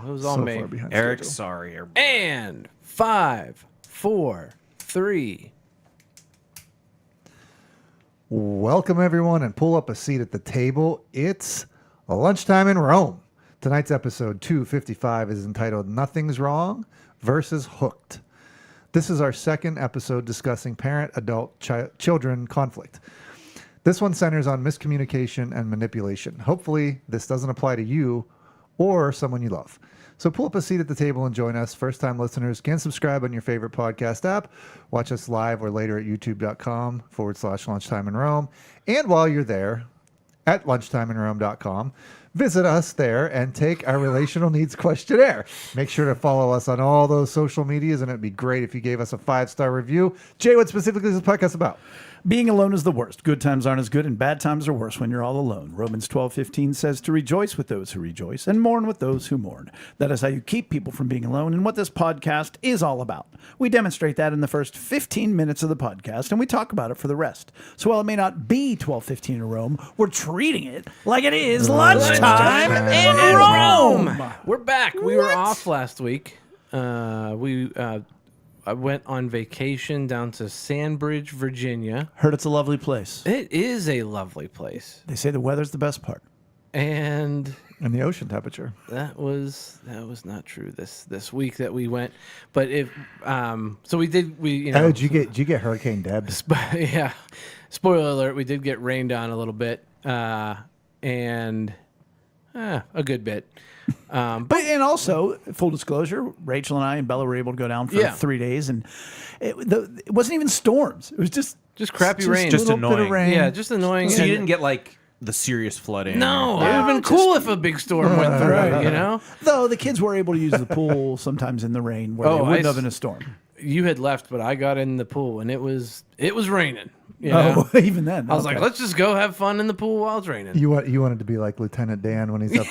it was all So me. far behind Eric, schedule. sorry. Eric. And 5, 4, 3. Welcome, everyone, and pull up a seat at the table. It's Lunchtime in Rome. Tonight's episode 255 is entitled Nothing's Wrong versus Hooked. This is our second episode discussing parent-adult children conflict. This one centers on miscommunication and manipulation. Hopefully, this doesn't apply to you or someone you love. So pull up a seat at the table and join us. First-time listeners can subscribe on your favorite podcast app. Watch us live or later at youtube.com/lunchtime in Rome. And while you're there, at lunchtimeinrome.com, visit us there and take our relational needs questionnaire. Make sure to follow us on all those social medias, and it'd be great if you gave us a 5-star review. Jay, what specifically is this podcast about? Being alone is the worst. Good times aren't as good, and bad times are worse when you're all alone. Romans 12:15 says to rejoice with those who rejoice and mourn with those who mourn. That is how you keep people from being alone, and what this podcast is all about. We demonstrate that in the first 15 minutes of the podcast, and we talk about it for the rest. So while it may not be 12:15 in Rome, we're treating it like it is lunchtime in Rome. We're back. We were off last week. I went on vacation down to Sandbridge, Virginia. Heard it's a lovely place. It is a lovely place. They say the weather's the best part. And And the ocean temperature. that was not true this week that we went. But so we did Oh, did you get Hurricane Deb? yeah. Spoiler alert, we did get rained on a little bit. And a good bit. And also, full disclosure, Rachel and I and Bella were able to go down for 3 days, and it wasn't even storms. It was just crappy rain. Just a little bit of annoying. rain. Yeah, just annoying. So you And- didn't get like the serious flooding. No, it would have been cool if a big storm went through, you know? Though the kids were able to use the pool sometimes in the rain where they wouldn't have in a storm. You had left, but I got in the pool, and it was raining. You know? Oh, even then. I was like, let's just go have fun in the pool while it's raining. You wanted to be like Lieutenant Dan when he's up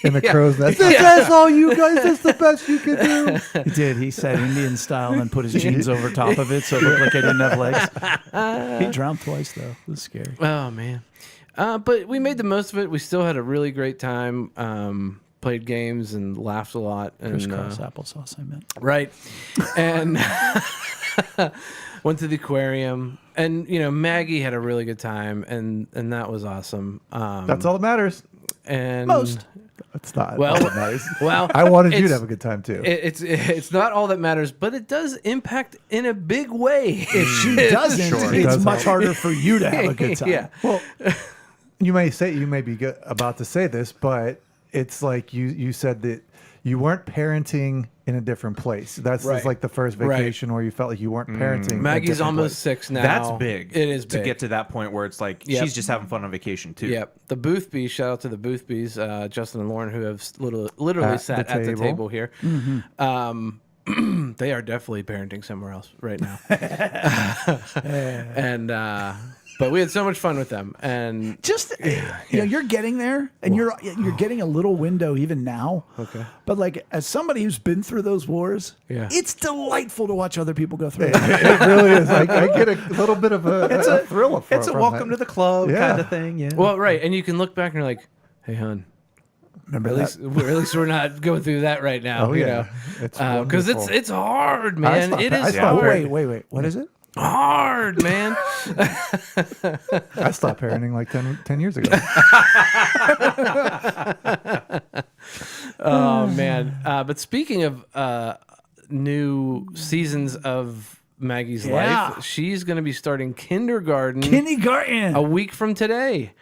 in the crow's nest. That's all you guys. That's the best you can do. He did. He said Indian style and then put his jeans over top of it so it looked like I didn't have legs. He drowned twice, though. It was scary. Oh, man. But we made the most of it. We still had a really great time. Played games and laughed a lot. And, Crisscross applesauce, I meant. Right. And went to the aquarium. And, Maggie had a really good time, and that was awesome. That's all that matters. And Most. That's not Well- all that matters. Well, I wanted you to it's- have a good time too. It's not all that matters, but it does impact in a big way. If she doesn't, Sure. It it's does much help. harder for you to have a good time. Yeah. Well, you may be about to say this, but it's like you said that you weren't parenting in a different place. That's Right. just like the first vacation where you felt like you weren't parenting. in a Maggie's different almost place. 6 now. That's big. It is to big. get to that point where it's like Yep. she's just having fun on vacation too. Yep. The Boothbys, shout out to the Boothbys, Justin and Lauren, who have literally At sat the at the table. table here. They are definitely parenting somewhere else right now. And but we had so much fun with them. And Just you're getting there, and you're getting a little window even now. Okay. But like as somebody who's been through those wars, Yeah. it's delightful to watch other people go through. It really is. I get a little bit of a thrill from It's a from welcome that. to the club Yeah. kind of thing. Yeah. well, right. And you can look back and you're like, hey, hon. Remember At that? least we're not going through that right now. Oh, you yeah. know, It's because wonderful. it's hard, man. stopped- It I is stopped hard. Wait. What is it? Hard, man. I stopped parenting like 10 years ago. Oh man. But speaking of new seasons of Maggie's Yeah. life, she's going to be starting kindergarten Kindergarten. a week from today.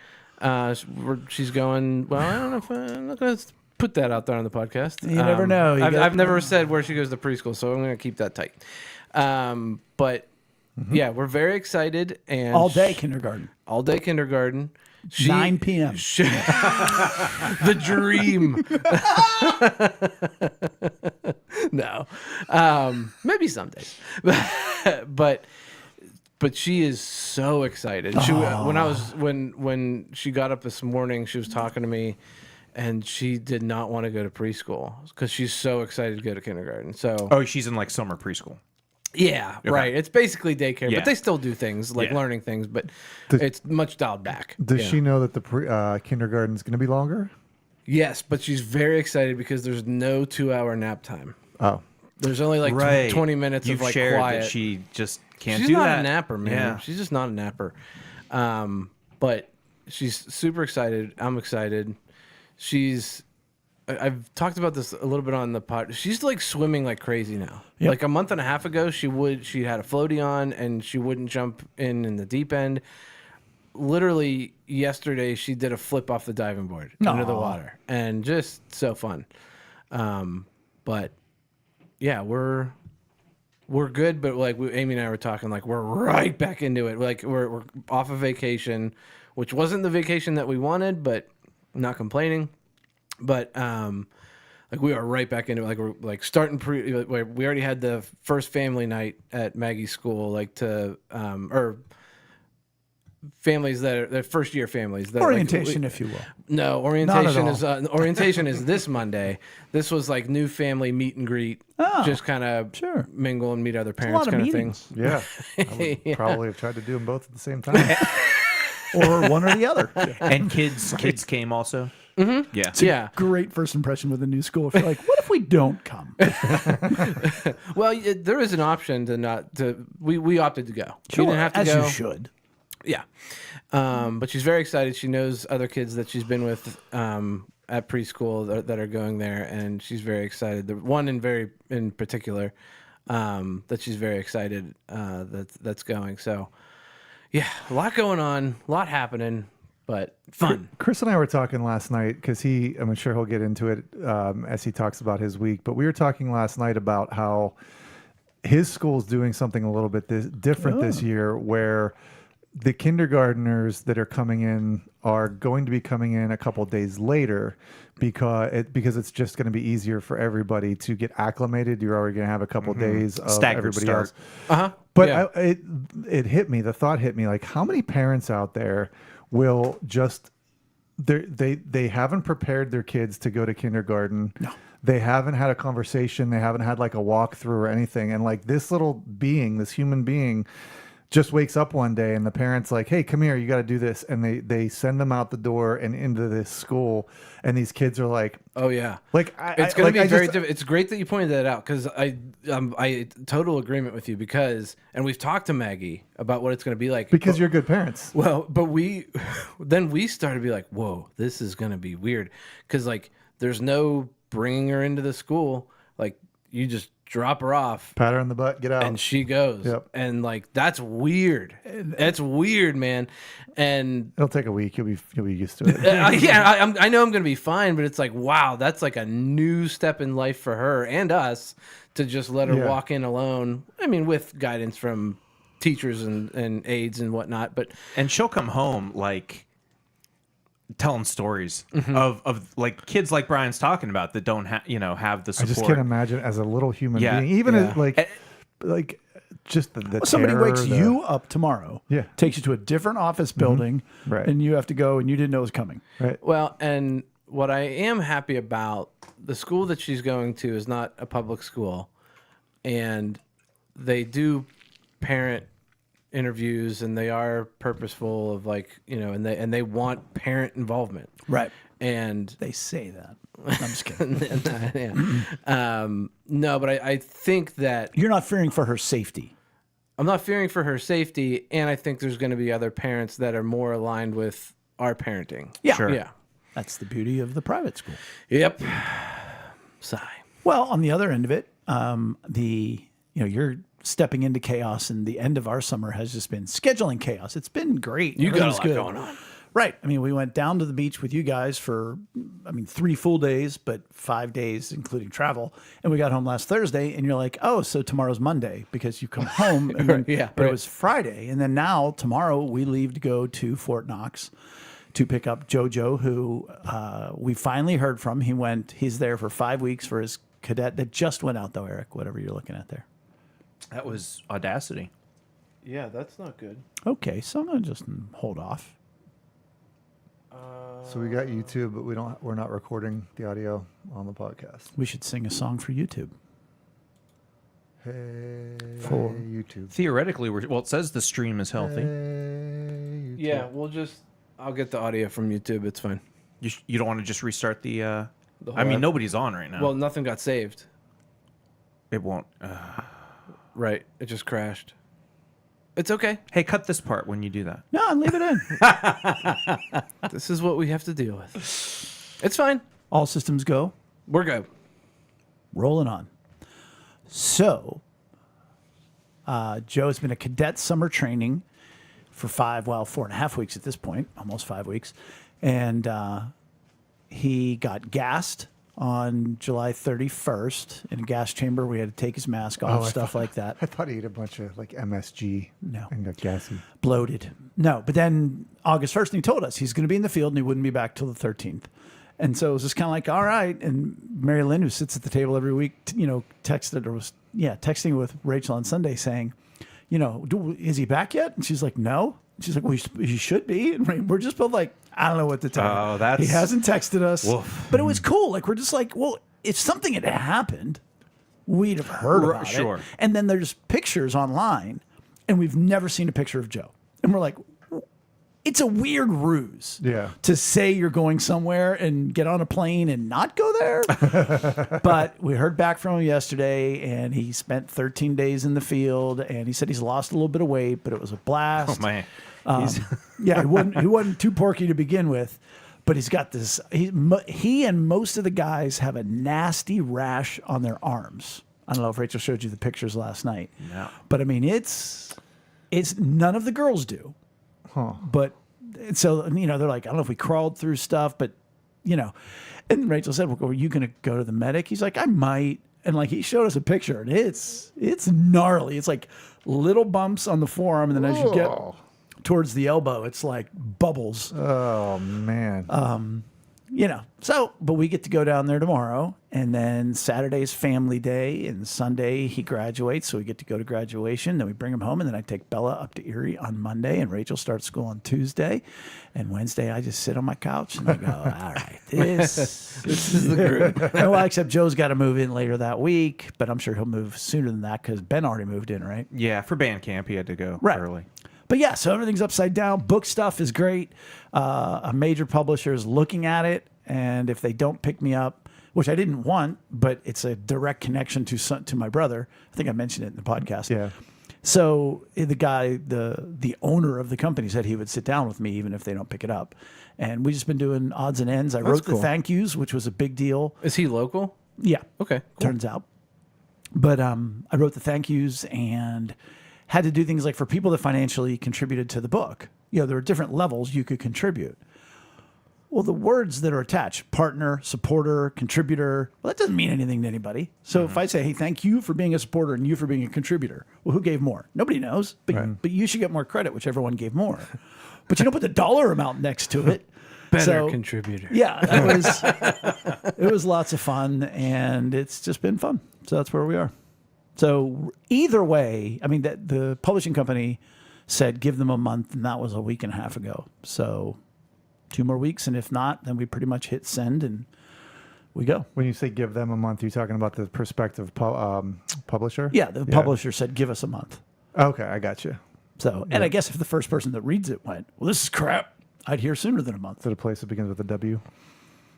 She's going. Well, I don't know if I'm not going to put that out there on the podcast. You never know. You I've never said where she goes to preschool, so I'm going to keep that tight. But yeah, we're very excited and All day kindergarten. all day kindergarten. 9 p.m. The dream. No, maybe someday, but she is so excited. When she got up this morning, she was talking to me, and she did not want to go to preschool because she's so excited to go to kindergarten. So Oh, she's in like summer preschool. yeah, right. It's basically daycare, Yeah. but they still do things like Yeah. learning things, but it's much dialed back. Does Yeah. she know that the kindergarten's going to be longer? Yes, but she's very excited because there's no 2-hour nap time. Oh, There's only like Right. 20 minutes You've of like shared quiet. that she just can't She's do not that. a napper, man. Yeah. She's just not a napper. But she's super excited. I'm excited. I've talked about this a little bit on the pod. She's like swimming like crazy now. Yep. Like a month and a half ago, she had a floaty on and she wouldn't jump in the deep end. Literally yesterday, she did a flip off the diving board into the water, and just so fun. But yeah, we're good. But like Amy and I were talking, like we're right back into it. Like we're off of vacation, which wasn't the vacation that we wanted, but I'm not complaining. But like we are right back into it. Like we're like starting we already had the first family night at Maggie's school, like to or families that are first year families that Orientation, if you will. no, orientation is this Monday. This was like new family meet and greet, just kind of sure. mingle and meet other A parents lot of kind of meetings. thing. yeah. I would probably have tried to do them both at the same time. Or one or the other. And kids came also. Mm-hmm. Yeah. Yeah. Great first impression with a new school. If you're like, what if we don't come? Well, there is an option to not to. We opted to go. Sure, We didn't have to as go. you should. Yeah. But she's very excited. She knows other kids that she's been with at preschool that are going there, and she's very excited. The one in particular that she's very excited that's going. So, yeah, a lot going on, a lot happening, but fun. Chris and I were talking last night because I'm sure he'll get into it as he talks about his week. But we were talking last night about how his school's doing something a little bit different this year, where the kindergartners that are coming in are going to be coming in a couple days later because it's just going to be easier for everybody to get acclimated. You're already going to have a couple days of Staggered everybody start. else. But yeah. It hit me. The thought hit me, like, how many parents out there will just they haven't prepared their kids to go to kindergarten. No. They haven't had a conversation. They haven't had like a walkthrough or anything. And like this human being just wakes up one day and the parents like, hey, come here, you got to do this. And they send them out the door and into this school. And these kids are like, oh yeah, like it's going to be very different. It's great that you pointed that out because I total agreement with you and we've talked to Maggie about what it's going to be like because you're good parents. Well, but we started to be like, whoa, this is going to be weird because like there's no bringing her into the school. Like you just drop her off, pat her on the butt, get out, and she goes. Yep. And like that's weird. That's weird, man. And it'll take a week. You'll be used to it. I know I'm gonna be fine, but it's like wow, that's like a new step in life for her and us to just let her walk in alone. I mean, with guidance from teachers and aides and whatnot. And she'll come home like telling stories of like kids like Brian's talking about that don't have the support. I just can't imagine as a little human being, even as like just the somebody terror, wakes you up tomorrow, takes you to a different office building, right, and you have to go, and you didn't know it was coming. Right. Well, and what I am happy about, the school that she's going to is not a public school, and they do parent interviews and they are purposeful of like and they want parent involvement, right? And they say that. I'm just kidding. No, but I think that you're not fearing for her safety. I'm not fearing for her safety, and I think there's going to be other parents that are more aligned with our parenting. Yeah, sure. Yeah, that's the beauty of the private school. Yep. Sigh. Well, on the other end of it, you're stepping into chaos, and the end of our summer has just been scheduling chaos. It's been great. You got a lot going on. Right. I mean, we went down to the beach with you guys for, 3 full days, but 5 days, including travel. And we got home last Thursday, and you're like, oh, so tomorrow's Monday because you come home. And then, but it was Friday. And then now, tomorrow, we leave to go to Fort Knox to pick up JoJo, who we finally heard from. He's there for 5 weeks for his cadet that just went out, though, Eric, whatever you're looking at there. That was Audacity. Yeah, that's not good. Okay, so I'm going to just hold off. So we got YouTube, but we're not recording the audio on the podcast. We should sing a song for YouTube. Hey, For YouTube. Theoretically, it says the stream is healthy. Hey, YouTube. Yeah, I'll get the audio from YouTube. It's fine. You don't want to just restart the. whole I mean, app? nobody's on right now. Well, nothing got saved. it won't. Right. It just crashed. It's okay. Hey, cut this part when you do that. No, leave it in. This is what we have to deal with. It's fine. All systems go. We're good. Rolling on. So, Joe's been a cadet summer training for 4.5 weeks at this point, almost 5 weeks. And he got gassed on July 31st in a gas chamber. We had to take his mask off, stuff like that. I thought he ate a bunch of like MSG. No. And got gassy. Bloated. No, but then August 1st, and he told us he's going to be in the field and he wouldn't be back till the 13th. And so it was just kind of like, all right. And Mary Lynn, who sits at the table every week, texting with Rachel on Sunday saying, is he back yet? And she's like, no. And she's like, well, he should be. And we're just both like, I don't know what to tell him. He hasn't texted us. Woof. But it was cool. Like, we're just like, well, if something had happened, we'd have heard about Sure. it. And then there's pictures online, and we've never seen a picture of Joe. And we're like, it's a weird ruse to say you're going somewhere and get on a plane and not go there. But we heard back from him yesterday, and he spent 13 days in the field, and he said he's lost a little bit of weight, but it was a blast. Oh man. Yeah, he wasn't too porky to begin with, but he's got this. He and most of the guys have a nasty rash on their arms. I don't know if Rachel showed you the pictures last night. No. But I mean, it's none of the girls do. But so, they're like, I don't know if we crawled through stuff, but, and Rachel said, well, are you going to go to the medic? He's like, I might. And like, he showed us a picture, and it's gnarly. It's like little bumps on the forearm. And then as you get towards the elbow, it's like bubbles. Oh, man. But we get to go down there tomorrow, and then Saturday's family day, and Sunday he graduates, so we get to go to graduation. Then we bring him home, and then I take Bella up to Erie on Monday, and Rachel starts school on Tuesday, and Wednesday I just sit on my couch and I go, all right, this is the group. Well, except Joe's got to move in later that week, but I'm sure he'll move sooner than that because Ben already moved in, right? Yeah, for band camp, he had to go Right. early. But yeah, so everything's upside down. Book stuff is great. A major publisher is looking at it, and if they don't pick me up, which I didn't want, but it's a direct connection to my brother. I think I mentioned it in the podcast. Yeah. So the guy, the owner of the company, said he would sit down with me even if they don't pick it up, and we've just been doing odds and ends. I wrote cool. the thank yous, which was a big deal. Is he local? Yeah. Okay. Cool. Turns out. But I wrote the thank yous and had to do things like for people that financially contributed to the book. There were different levels you could contribute. Well, the words that are attached, partner, supporter, contributor, well, that doesn't mean anything to anybody. So if I say, hey, thank you for being a supporter and you for being a contributor, well, who gave more? Nobody knows, but you should get more credit, whichever one gave more. But you don't put the dollar amount next to it. Better contributor. Yeah, it was lots of fun, and it's just been fun. So that's where we are. So either way, I mean, the publishing company said give them a month, and that was a week and a half ago. So 2 more weeks, and if not, then we pretty much hit send and we go. When you say give them a month, you're talking about the prospective publisher? Yeah, the publisher said give us a month. Okay, I got you. So, and I guess if the first person that reads it went, well, this is crap, I'd hear sooner than a month. Is it a place that begins with a W?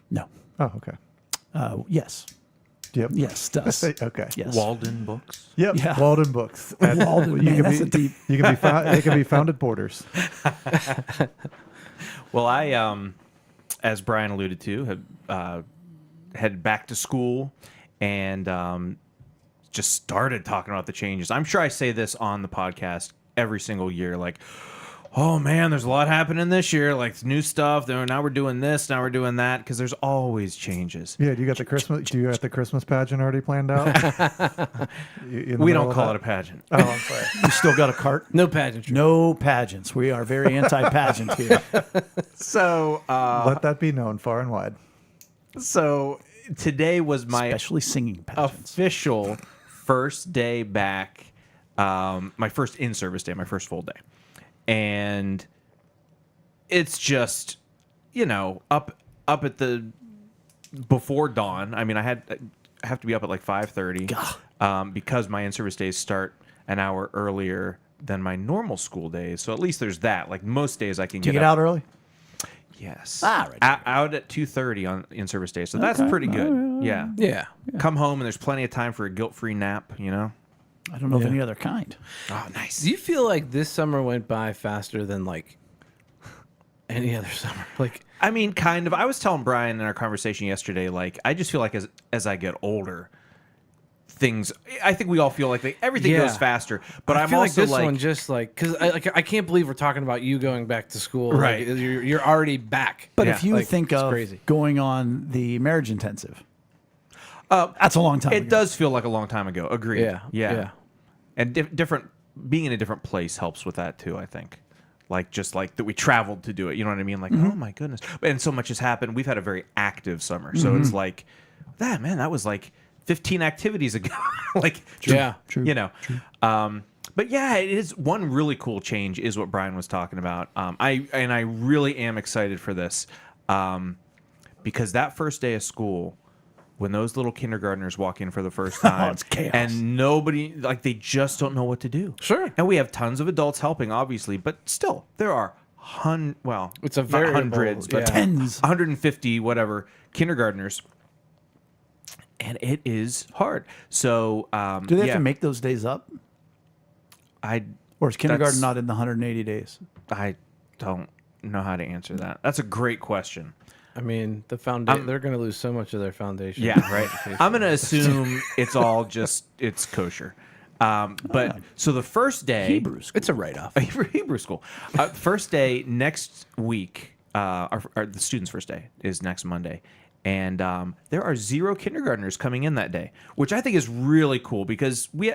No. Oh, okay. Yes. Yep. Yes, does. Okay. Yes. Walden Books. Yep. Yeah. Walden Books. Walden, man, that's a deep. You can be found. They can be found at Borders. Well, I, as Brian alluded to, have headed back to school and just started talking about the changes. I'm sure I say this on the podcast every single year, like, oh man, there's a lot happening this year, like new stuff. Now we're doing this, now we're doing that, because there's always changes. Yeah. Do you got the Christmas pageant already planned out? We don't call it a pageant. Oh, I'm sorry. You still got a cart? No pageantry. No pageants. We are very anti-pageant here. So, Let that be known far and wide. so today was my Especially singing pageants. official first day back, my first in-service day, my first full day. And it's just, up at the before dawn. I mean, I have to be up at like 5:30 because my in-service days start an hour earlier than my normal school days. So at least there's that. Like most days I can Do you get out early? Yes. Right. Out at 2:30 on in-service day, so that's Okay. pretty good. Yeah. Yeah. Come home and there's plenty of time for a guilt-free nap. You know. I don't know of any other kind. Oh, nice. Do you feel like this summer went by faster than like any other summer? Like, I mean, kind of. I was telling Brian in our conversation yesterday, like, I just feel like as I get older, I think we all feel like everything Yeah. goes faster. But I I'm feel also like this one just like because I can't believe we're talking about you going back to school. Right. Like, you're already back. But Yeah. if you Like, think it's of crazy. going on the marriage intensive, that's a long time it ago. does feel like a long time ago. Agreed. Yeah. Yeah. And being in a different place helps with that too, I think. Like just like that we traveled to do it. You know what I mean? Like, oh my goodness. And so much has happened. We've had a very active summer. So it's like that was like 15 activities ago. Like Yeah. True. You know. But yeah, it is one really cool change is what Brian was talking about. I really am excited for this. Because that first day of school, when those little kindergartners walk in for the first time, it's chaos. and nobody, like, they just don't know what to do. Sure. And we have tons of adults helping, obviously, but still, there are It's a not variable, hundreds, but yeah. Tens. 150, whatever, kindergartners. And it is hard. So, Do they have to make those days up? Or is kindergarten That's- not in the 180 days? I don't know how to answer that. That's a great question. I mean, the foundation. They're going to lose so much of their foundation. Yeah, right. I'm going to assume it's kosher. But so the first day, Hebrew school. It's a write-off. Hebrew school. First day next week, the students' first day is next Monday. And there are 0 kindergartners coming in that day, which I think is really cool because we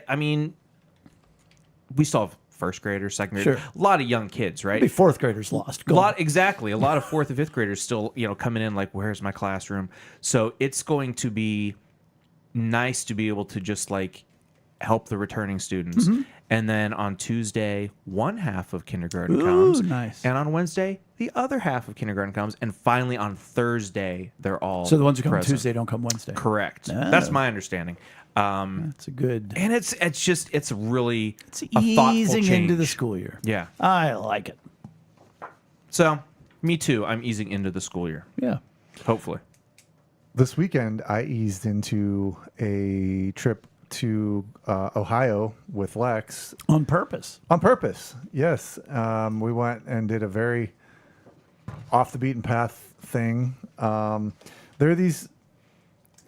still have first graders, second graders, Sure. a lot of young kids, right? Maybe fourth graders lost. A lot of 4th and 5th graders still, coming in like, where's my classroom? So it's going to be nice to be able to just like help the returning students. And then on Tuesday, one half of kindergarten comes. Nice. And on Wednesday, the other half of kindergarten comes. And finally on Thursday, they're all So the ones who come present. Tuesday don't come Wednesday. Correct. Oh. That's my understanding. That's a good. And it's really It's a thoughtful easing change. into the school year. Yeah. I like it. So me too. I'm easing into the school year. Yeah. Hopefully. This weekend, I eased into a trip to Ohio with Lex On purpose. on purpose. Yes, we went and did a very off the beaten path thing. There are these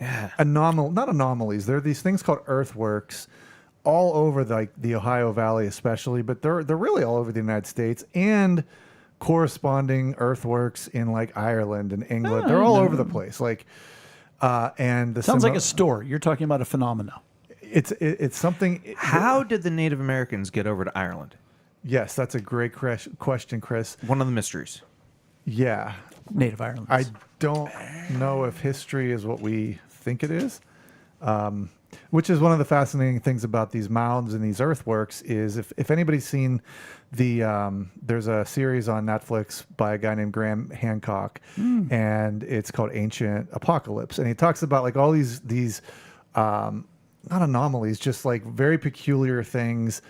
not anomalies. There are these things called earthworks all over the Ohio Valley, especially, but they're really all over the United States and corresponding earthworks in like Ireland and England. They're all over the place. Like, and the Sounds like a store. You're talking about a phenomenon. It's something. How did the Native Americans get over to Ireland? Yes, that's a great question, Chris. One of the mysteries. Yeah, Native Ireland. I don't know if history is what we think it is, which is one of the fascinating things about these mounds and these earthworks is if anybody's seen there's a series on Netflix by a guy named Graham Hancock, and it's called Ancient Apocalypse, and he talks about like all these not anomalies, just like very peculiar things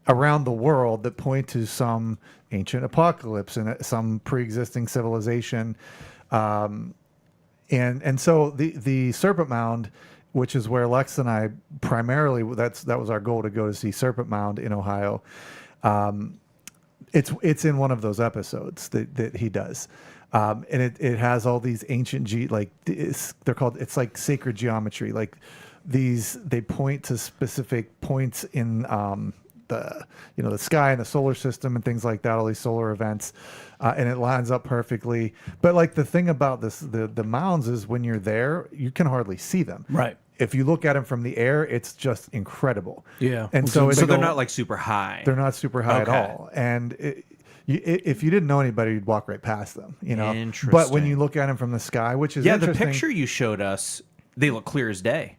around the world that point to some ancient apocalypse and some pre-existing civilization. And so the Serpent Mound, which is where Lex and I primarily, that was our goal to go to see Serpent Mound in Ohio. It's in one of those episodes that he does. And it has all these ancient it's like sacred geometry. Like they point to specific points in the sky and the solar system and things like that, all these solar events, and it lines up perfectly. But like the thing about the mounds is when you're there, you can hardly see them. Right. If you look at them from the air, it's just incredible. Yeah. And So so they're not like super high. they're not super high Okay. at all. And if you didn't know anybody, you'd walk right past them. But when Interesting. you look at them from the sky, which is the interesting, picture you showed us, they look clear as day.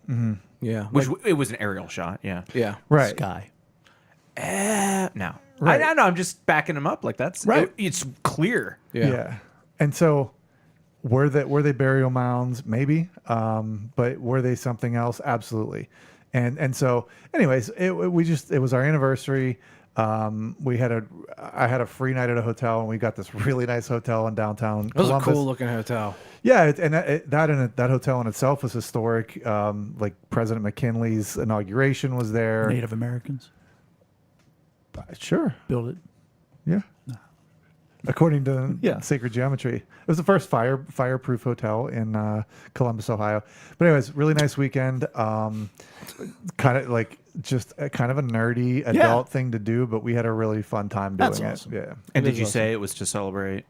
Yeah. Which it was an aerial shot. Yeah. Yeah. right? Sky. No. Right. I know. I'm just backing them up. Like that's Right. it's clear. Yeah. And so were they burial mounds? Maybe. But were they something else? Absolutely. And so anyways, it was our anniversary. I had a free night at a hotel, and we got this really nice hotel in downtown It was Columbus. a cool looking hotel. Yeah, that hotel in itself was historic. Like President McKinley's inauguration was there. Native Americans Sure. built it. Yeah. According to Yeah. Sacred Geometry. It was the first fireproof hotel in Columbus, Ohio. But anyways, really nice weekend. Kind of like just kind of a nerdy adult thing to do, but we had a really fun time doing That's it. awesome. Yeah. And It did you was say it was to celebrate?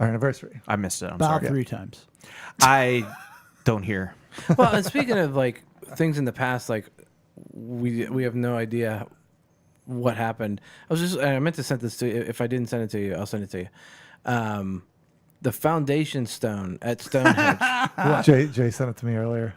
our anniversary? I missed it. I'm About sorry. 3 times. I don't hear. Well, and speaking of like things in the past, like we have no idea what happened. I meant to send this to you. If I didn't send it to you, I'll send it to you. The foundation stone at Stonehenge. Jay sent it to me earlier.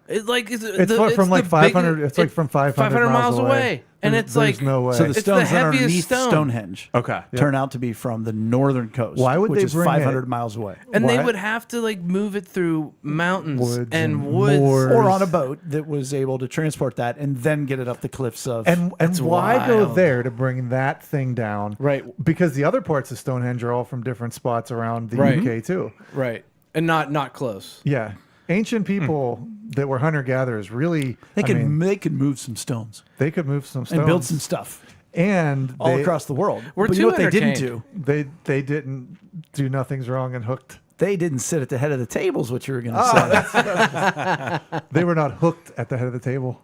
It's like It's from like 500. It's like from 500 miles away. And There's- it's there's like no way. So the It's the stones that are heaviest underneath stone. Stonehenge Okay. turn out to be from the northern coast. Why would which they is bring 500 it- miles away. and they Why- would have to like move it through mountains Woods and and woods. moors. Or on a boat that was able to transport that and then get it up the cliffs of. And That's why go wild. there to bring that thing down? Right. Because the other parts of Stonehenge are all from different spots around the Right. UK too. Right. And not close. Yeah. Ancient people that were hunter gatherers really they could I mean, they could move some stones they could move some stones and build some stuff and all they, across the world. We're but you too know what they didn't entertained. do? they didn't do nothing's wrong and hooked. They didn't sit at the head of the table. Is what you were going to say. They were not hooked at the head of the table.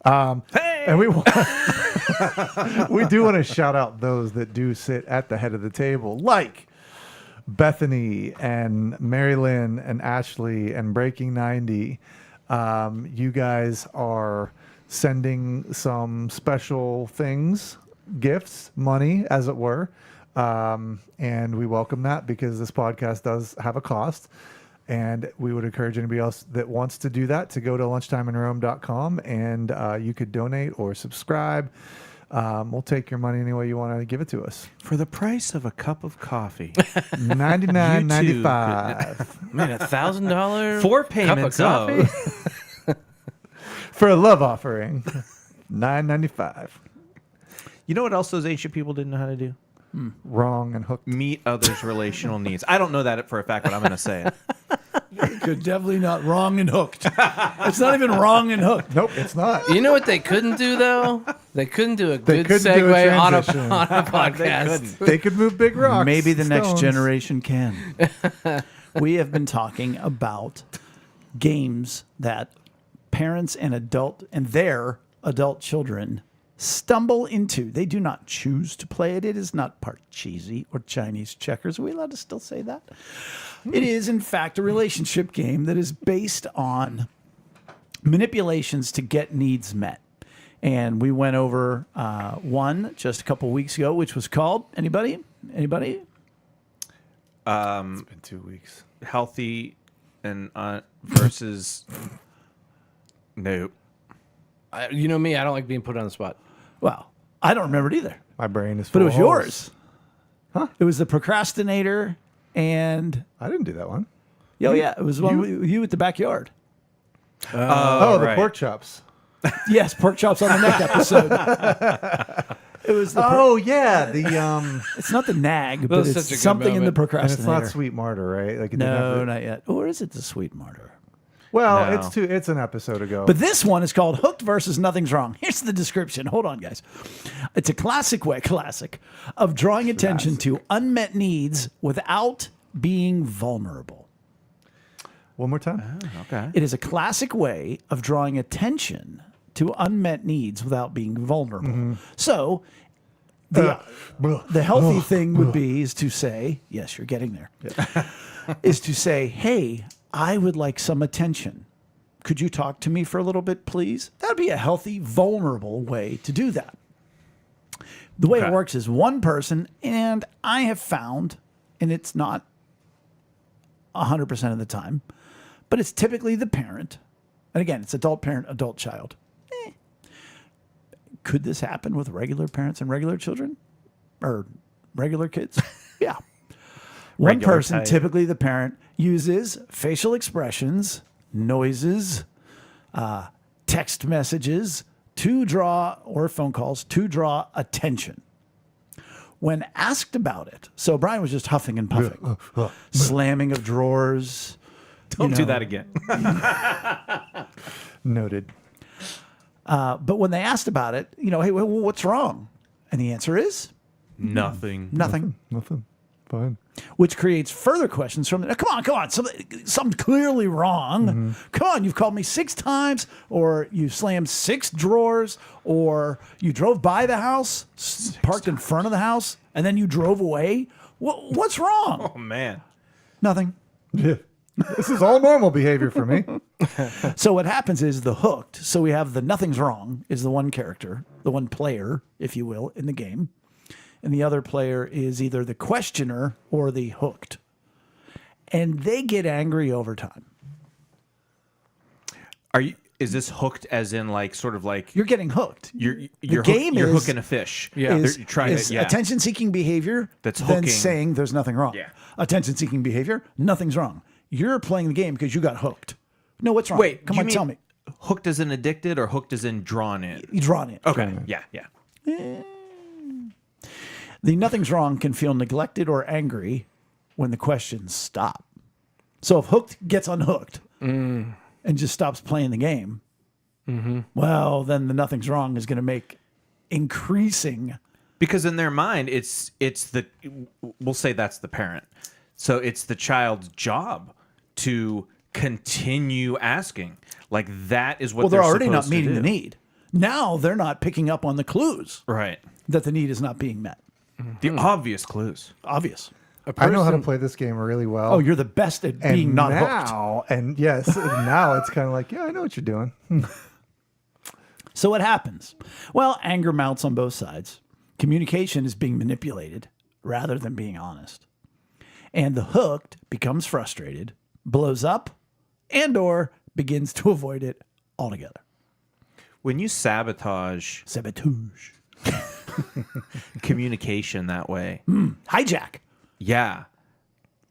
And we we do want to shout out those that do sit at the head of the table, like Bethany and Mary Lynn and Ashley and Breaking 90. You guys are sending some special things, gifts, money, as it were. And we welcome that because this podcast does have a cost. And we would encourage anybody else that wants to do that to go to lunchtimeinrome.com and you could donate or subscribe. We'll take your money any way you want to give it to us. For the price of a cup of coffee. $99.95 Man, $1,000 Four cup of payments coffee? for a love offering. $9.95. You know what else those ancient people didn't know how to do? Wrong and hooked. Meet others' relational needs. I don't know that for a fact, but I'm going to say it. Could definitely not wrong and hooked. It's not even wrong and hooked. Nope, it's not. You know what they couldn't do though? They couldn't do a good couldn't do a segue on transition. a podcast. They could move big rocks. Maybe the next stones. generation can. We have been talking about games that parents and their adult children stumble into. They do not choose to play it. It is not part cheesy or Chinese checkers. Are we allowed to still say that? It is, in fact, a relationship game that is based on manipulations to get needs met. And we went over one just a couple weeks ago, which was called, anybody? It's been 2 weeks. Healthy and versus... Nope. You know me, I don't like being put on the spot. Well, I don't remember it either. My brain is full But it of was holes. yours. Huh? It was the procrastinator and I didn't do that one. yeah, it was one with you at the backyard. Oh, the right. pork chops. Yes, pork chops on the neck episode. It was the Yeah, the it's not the nag, That but was it's such a good something in the moment. and it's procrastinator. not sweet martyr, right? Like it didn't No, have the- not yet. Or is it the sweet martyr? Well, No. it's an episode ago. But this one is called Hooked versus Nothing's Wrong. Here's the description. Hold on, guys. It's a classic of drawing attention to unmet needs without being vulnerable. One more time. Okay. It is a classic way of drawing attention to unmet needs without being vulnerable. So the healthy thing would be is to say, yes, you're getting there, is to say, hey, I would like some attention. Could you talk to me for a little bit, please? That would be a healthy, vulnerable way to do that. The way it Okay. works is one person, and I have found, and it's not 100% of the time, but it's typically the parent. And again, it's adult parent, adult child. Could this happen with regular parents and regular children? Or regular kids? Yeah. One Regular person, type. typically the parent, uses facial expressions, noises, text messages, or phone calls to draw attention. When asked about it, so Brian was just huffing and puffing, slamming of drawers. Don't do that again. Noted. But when they asked about it, hey, what's wrong? And the answer is Nothing. nothing. Nothing. Fine. Which creates further questions from, come on, something clearly wrong. Come on, you've called me 6 times, or you slammed 6 drawers, or you drove by the house, parked in front of the house, and then you drove away. What's wrong? Oh, man. Nothing. Yeah. This is all normal behavior for me. So what happens is the hooked, so we have the nothing's wrong is the one character, the one player, if you will, in the game. And the other player is either the questioner or the hooked. And they get angry over time. Is this hooked as in like sort of like You're getting hooked. you're hooking a fish? Yeah. Is, They're trying is to, yeah. attention-seeking behavior That's then hooking. saying there's nothing wrong. Yeah. Attention-seeking behavior, nothing's wrong. You're playing the game because you got hooked. No, what's wrong? Wait, Come you on, mean tell me. Hooked as in addicted or hooked as in drawn in? You drawn it. Okay. Yeah. The nothing's wrong can feel neglected or angry when the questions stop. So if hooked gets unhooked and just stops playing the game, well, then the nothing's wrong is going to make increasing. Because in their mind, we'll say that's the parent. So it's the child's job to continue asking. Like that is what Well, they're already supposed not meeting to the do. need. Now they're not picking up on the clues Right. that the need is not being met. The obvious clues. Obvious. I know how to play this game really well. Oh, you're the best at and being not hooked. now, and yes, now it's kind of like, yeah, I know what you're doing. So what happens? Well, anger mounts on both sides. Communication is being manipulated rather than being honest. And the hooked becomes frustrated, blows up, and or begins to avoid it altogether. When you sabotage Sabotage. communication that way, Hijack. yeah,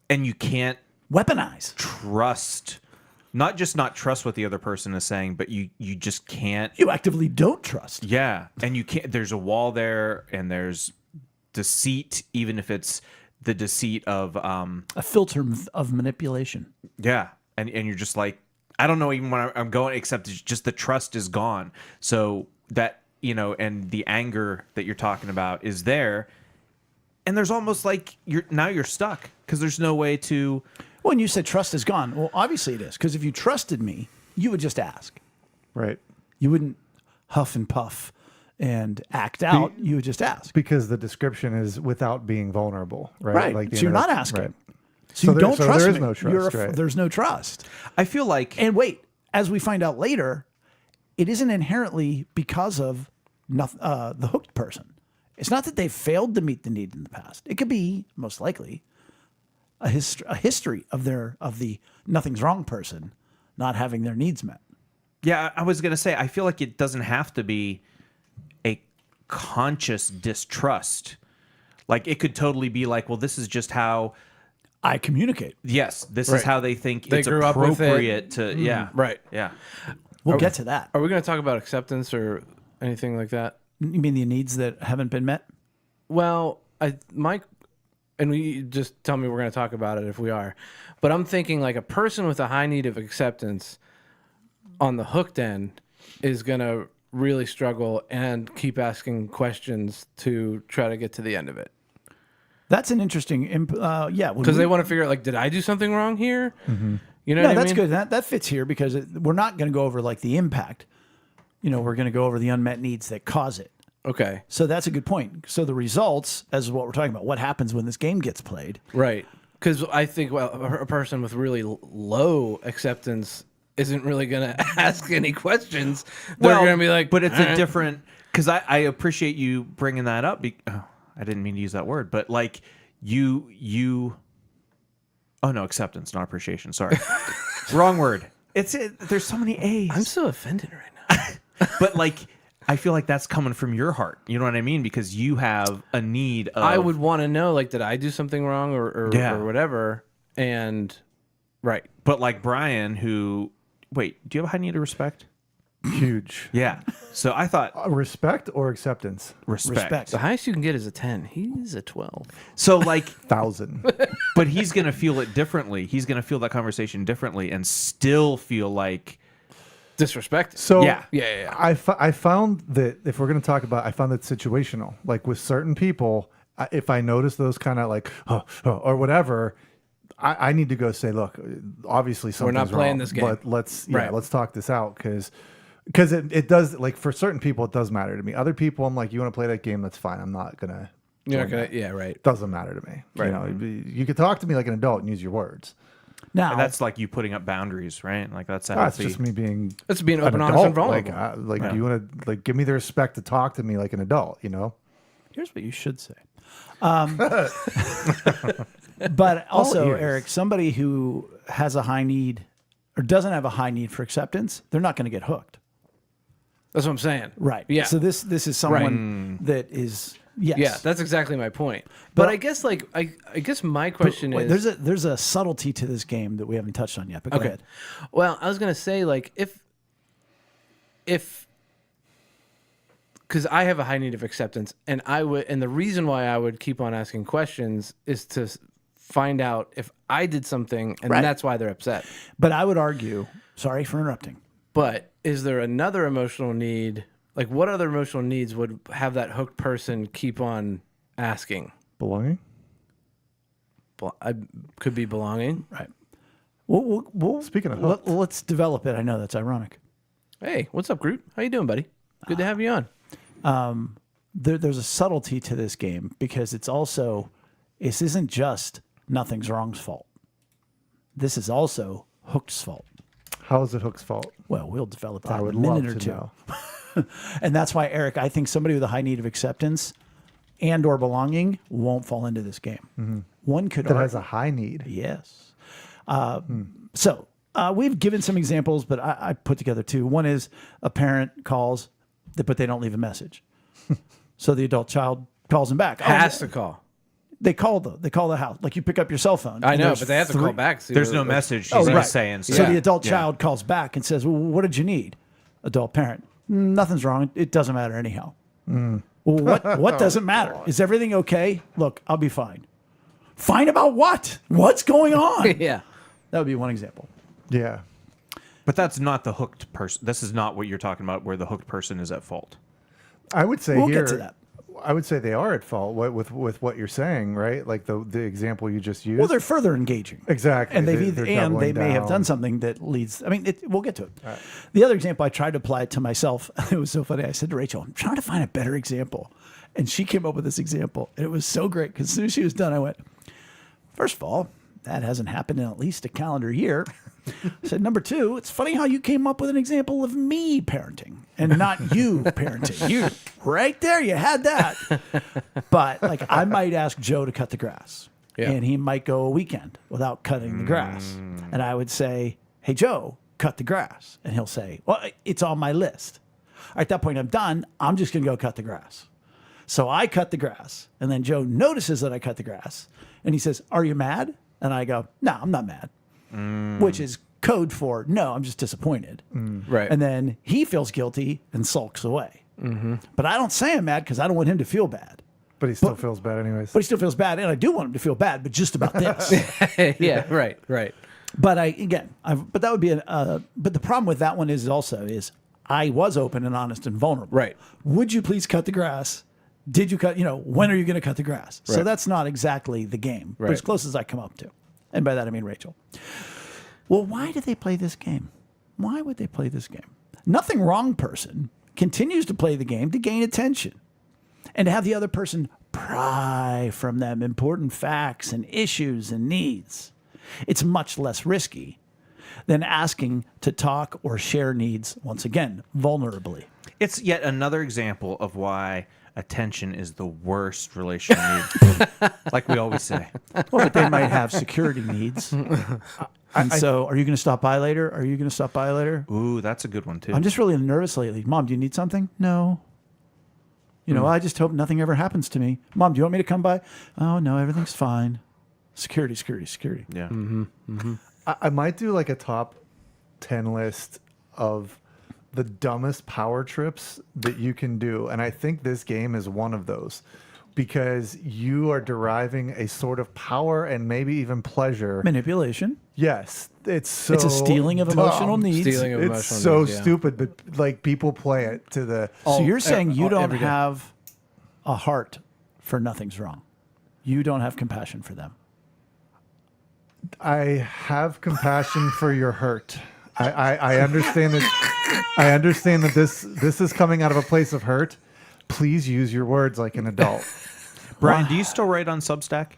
and you can't Weaponize. trust, not trust what the other person is saying, but you just can't. You actively don't trust. Yeah, and you can't. There's a wall there, and there's deceit, even if it's the deceit of A filter of manipulation. yeah, and you're just like, I don't know even when I'm going, except it's just the trust is gone. So that, and the anger that you're talking about is there, and there's almost like you're stuck because there's no way to. When you said trust is gone, well, obviously it is, because if you trusted me, you would just ask. Right. You wouldn't huff and puff and act out. You would just ask. Because the description is without being vulnerable, right? Right. Like the So you're not interrupt- asking. Right. So you don't trust there me. is no trust, right. There's no trust. I feel like And wait, as we find out later, it isn't inherently because of the hooked person. It's not that they failed to meet the need in the past. It could be, most likely, a history of the nothing's wrong person not having their needs met. Yeah, I was going to say, I feel like it doesn't have to be a conscious distrust. Like, it could totally be like, well, this is just how, I communicate. yes, this Right. is how they think They it's grew up with it. appropriate to, yeah. Right. Yeah. We'll get to that. Are we going to talk about acceptance or anything like that? You mean the needs that haven't been met? Well, and we just tell me we're going to talk about it if we are. But I'm thinking like a person with a high need of acceptance on the hooked end is going to really struggle and keep asking questions to try to get to the end of it. That's an interesting, yeah. Because they want to figure out, like, did I do something wrong here? Mm-hmm. You know No, what I that's mean? good. That fits here because we're not going to go over like the impact. We're going to go over the unmet needs that cause it. Okay. So that's a good point. So the results, as what we're talking about, what happens when this game gets played. Right. Because I think, well, a person with really low acceptance isn't really going to ask any questions. They're going to be like, but it's "Eh." a different, because I appreciate you bringing that up. I didn't mean to use that word, but like oh no, acceptance, not appreciation. Sorry. Wrong word. There's so many A's. I'm so offended right now. But like, I feel like that's coming from your heart. You know what I mean? Because you have a need of... I would want to know, like, did I do something wrong or whatever? And, right. But like Brian, who... Wait, do you have a high need of respect? Huge. Yeah. So I thought Respect or acceptance? respect. The highest you can get is a 10. He's a 12. So like, 1,000. but he's gonna feel it differently. He's gonna feel that conversation differently, and still feel like Disrespected. So Yeah. Yeah. I found that if we're going to talk about, I found that situational. Like with certain people, if I notice those kind of like or whatever, I need to go say, look, obviously something's not playing wrong, this game. but let's Right. let's talk this out because it does, like, for certain people it does matter to me. Other people, I'm like, you want to play that game, that's fine. I'm not gonna. You're not gonna. Yeah, right. Doesn't matter to me. Right. You know, you could talk to me like an adult and use your words. Now, and that's like you putting up boundaries, right? Like that's a That's healthy. just me being. Let's be an an open, honest, adult. and vulnerable. Like, do you want to give me the respect to talk to me like an adult? You know. here's what you should say. But also, ears. Eric, somebody who has a high need or doesn't have a high need for acceptance, they're not going to get hooked. That's what I'm saying. Right. Yeah. So this is someone that is yes. Yeah, that's exactly my point. But I guess like I guess my question Wait, is there's a subtlety to this game that we haven't touched on yet. But go ahead. Well, I was gonna say like if because I have a high need of acceptance, and the reason why I would keep on asking questions is to find out if I did something, and Right. that's why they're upset. But I would argue. Sorry for interrupting. But is there another emotional need? Like, what other emotional needs would have that hooked person keep on asking? Belonging. I could be belonging. Right. We'll Speaking of hooked. let's develop it. I know that's ironic. Hey, what's up, Groot? How you doing, buddy? Good to have you on. There's a subtlety to this game because this isn't just Nothing's Wrong's fault. This is also Hooked's fault. How is it Hook's fault? Well, we'll develop that I would in a love minute or to two. know. And that's why, Eric, I think somebody with a high need of acceptance and or belonging won't fall into this game. One could That argue, has a high need. yes. So we've given some examples, but I put together two. One is a parent calls, but they don't leave a message. So the adult child calls them back. Has to call. They call the house. Like you pick up your cell phone. I and know, there's but they have to three- call back. See There's what- no like- message. Oh, She's right. just saying. So Yeah. the adult Yeah. child calls back and says, well, what did you need? Adult parent, nothing's wrong. It doesn't matter anyhow. Well, what doesn't matter? Is everything okay? Look, I'll be fine. Fine about what? What's going on? Yeah. That would be one example. Yeah. But that's not the hooked person. This is not what you're talking about, where the hooked person is at fault. I would say We'll here. get to that. I would say they are at fault with what you're saying, right? Like the example you just used. Well, they're further engaging. Exactly. And They're they doubling may have down. done something that leads. I mean, we'll get to it. The other example, I tried to apply it to myself. It was so funny. I said to Rachel, I'm trying to find a better example. And she came up with this example. And it was so great because as soon as she was done, I went, first of all, that hasn't happened in at least a calendar year. I said, number two, it's funny how you came up with an example of me parenting and not you parenting. You right there, you had that. But like I might ask Joe to cut the grass. Yeah. And he might go a weekend without cutting the grass. And I would say, hey, Joe, cut the grass. And he'll say, well, it's on my list. At that point, I'm done. I'm just going to go cut the grass. So I cut the grass. And then Joe notices that I cut the grass. And he says, are you mad? And I go, no, I'm not mad. Which is code for, no, I'm just disappointed. Right. And then he feels guilty and sulks away. But I don't say I'm mad because I don't want him to feel bad. But he still feels bad anyways. But he still feels bad. And I do want him to feel bad, but just about this. Yeah. Right. But but that would be but the problem with that one is I was open and honest and vulnerable. Right. Would you please cut the grass? Did you cut, when are you going to cut the grass? So Right. that's not exactly the game, but Right. as close as I come up to. And by that I mean Rachel. Well, why do they play this game? Why would they play this game? Nothing wrong person continues to play the game to gain attention and to have the other person pry from them important facts and issues and needs. It's much less risky than asking to talk or share needs, once again, vulnerably. It's yet another example of why attention is the worst relational need. Like we always say. Well, but they might have security needs. And so, are you going to stop by later? Are you going to stop by later? Ooh, that's a good one too. I'm just really nervous lately. Mom, do you need something? No. I just hope nothing ever happens to me. Mom, do you want me to come by? Oh, no, everything's fine. Security. Yeah. I might do like a top 10 list of the dumbest power trips that you can do. And I think this game is one of those because you are deriving a sort of power and maybe even pleasure. Manipulation. Yes. It's It's a stealing of dumb. emotional needs. Stealing of It's emotional so needs, yeah. stupid, but like people play it to the. So you're saying you don't every day. have a heart for nothing's wrong. You don't have compassion for them. I have compassion for your hurt. I understand that. I understand that this is coming out of a place of hurt. Please use your words like an adult. Brian, do you still write on Substack?